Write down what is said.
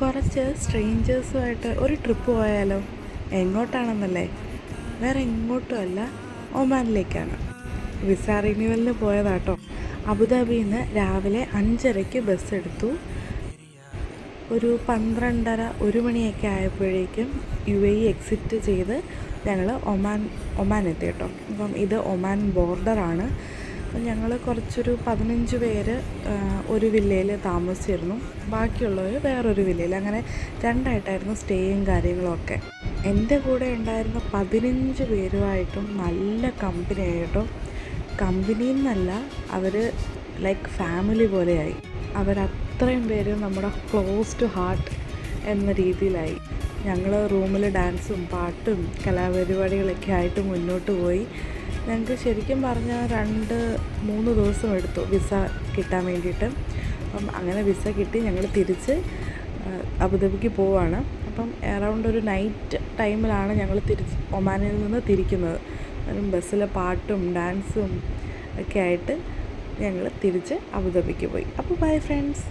കുറച്ച് സ്ട്രേഞ്ചേഴ്സുമായിട്ട് ഒരു ട്രിപ്പ് പോയാലോ? എങ്ങോട്ടാണെന്നല്ലേ? വേറെ എങ്ങോട്ടുമല്ല, ഒമാനിലേക്കാണ്. വിസ റിന്യൂവലിന് പോയതാട്ടോ. അബുദാബിയിൽ നിന്ന് രാവിലെ 5:30 ബസ് എടുത്തു. ഒരു 12:30 1 മണിയൊക്കെ ആയപ്പോഴേക്കും UAE എക്സിറ്റ് ചെയ്ത് ഞങ്ങൾ ഒമാൻ എത്തി കേട്ടോ. അപ്പം ഇത് ഒമാൻ ബോർഡറാണ്. അപ്പം ഞങ്ങൾ കുറച്ചൊരു 15 പേര് ഒരു വില്ലയിൽ താമസിച്ചിരുന്നു, ബാക്കിയുള്ളവർ വേറൊരു വില്ലയിൽ. അങ്ങനെ രണ്ടായിട്ടായിരുന്നു സ്റ്റേയും കാര്യങ്ങളൊക്കെ. എൻ്റെ കൂടെ ഉണ്ടായിരുന്ന 15 പേരുമായിട്ടും നല്ല കമ്പനി ആയി കേട്ടോ. കമ്പനിയിൽ നിന്നല്ല, അവർ ലൈക്ക് ഫാമിലി പോലെയായി. അവരത്രയും പേര് നമ്മുടെ ക്ലോസ് ടു ഹാർട്ട് എന്ന രീതിയിലായി. ഞങ്ങൾ റൂമിൽ ഡാൻസും പാട്ടും കലാപരിപാടികളൊക്കെ ആയിട്ട് മുന്നോട്ട് പോയി. ഞങ്ങൾക്ക് ശരിക്കും പറഞ്ഞാൽ 2-3 ദിവസം എടുത്തു വിസ കിട്ടാൻ വേണ്ടിയിട്ട്. അപ്പം അങ്ങനെ വിസ കിട്ടി ഞങ്ങൾ തിരിച്ച് അബുദാബിക്ക് പോവുകയാണ്. അപ്പം അറൗണ്ട് ഒരു നൈറ്റ് ടൈമിലാണ് ഞങ്ങൾ ഒമാനിൽ നിന്ന് തിരിക്കുന്നത്. ബസ്സിലെ പാട്ടും ഡാൻസും ഒക്കെ ആയിട്ട് ഞങ്ങൾ തിരിച്ച് അബുദാബിക്ക് പോയി. അപ്പോൾ ബൈ ഫ്രണ്ട്സ്.